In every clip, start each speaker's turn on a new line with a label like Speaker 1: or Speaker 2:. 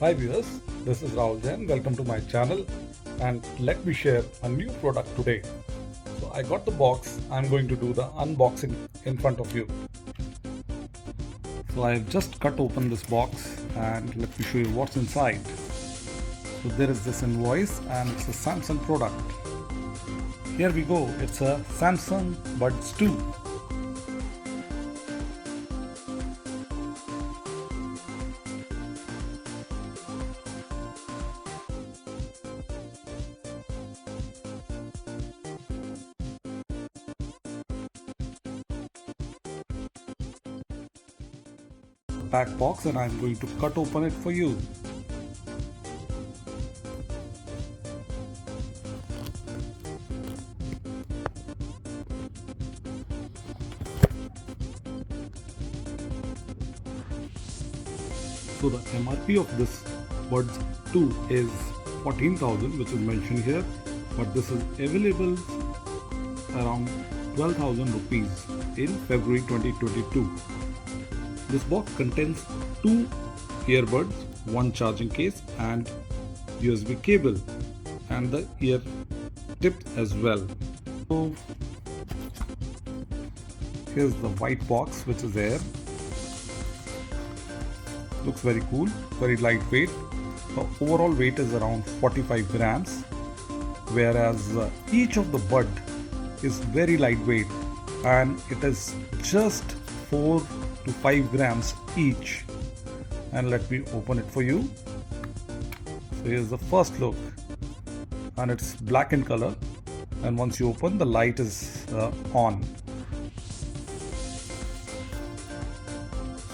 Speaker 1: Hi viewers, this is Rahul Jain. Welcome to my channel and let me share a new product today. So I got the box. I'm going to do the unboxing in front of you. So I've just cut open this box and let me show you what's inside. So there is this invoice and it's a Samsung product. Here we go. It's a Samsung Buds 2. Pack box and I'm going to cut open it for you. So the MRP of this Buds 2 is 14,000, which is mentioned here, but this is available around 12,000 rupees in February 2022. This box contains 2 earbuds, 1 charging case and USB cable and the ear tip as well. So here's the white box which is there. Looks very cool, very lightweight. The overall weight is around 45 grams, whereas each of the bud is very lightweight and it is just 4 to 5 grams each. And let me open it for you. So here's the first look and it's black in color, and once you open, the light is on.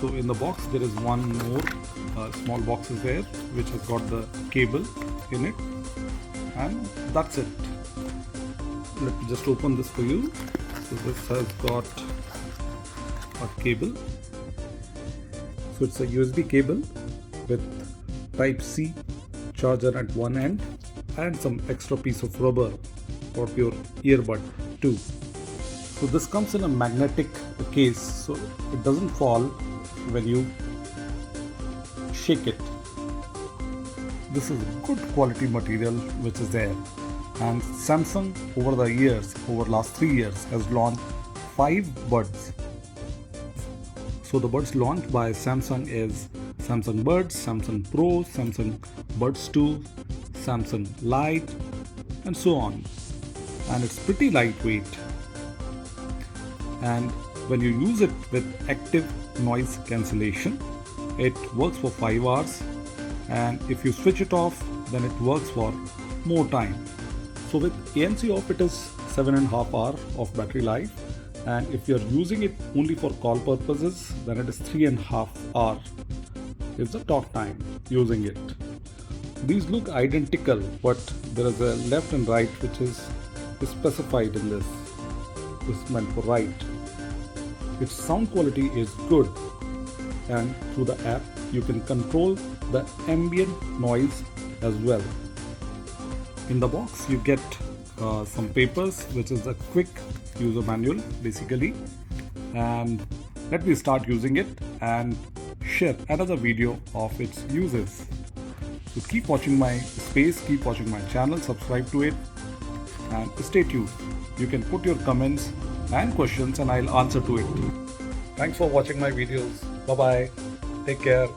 Speaker 1: So in the box there is one more small box is there which has got the cable in it, and that's it. Let me just open this for you. So this has got a cable. So it's a USB cable with type C charger at one end and some extra piece of rubber for your earbud too. So this comes in a magnetic case, so it doesn't fall when you shake it. This is good quality material which is there, and Samsung over the years, over last 3 years, has launched 5 buds. So the buds launched by Samsung is Samsung Buds, Samsung Pro, Samsung Buds 2, Samsung Lite and so on, and it's pretty lightweight. And when you use it with active noise cancellation, it works for 5 hours, and if you switch it off, then it works for more time. So with ANC off, it is 7.5 hours of battery life, and if you're using it only for call purposes, then it is 3.5 hours is the talk time using it. These look identical, but there is a left and right which is specified in this. This is meant for right. Its sound quality is good, and through the app you can control the ambient noise as well. In the box you get some papers, which is a quick user manual basically, and let me start using it and share another video of its uses. So keep watching my space, keep watching my channel, subscribe to it and stay tuned. You can put your comments and questions and I'll answer to it. Thanks for watching my videos. Bye bye. Take care.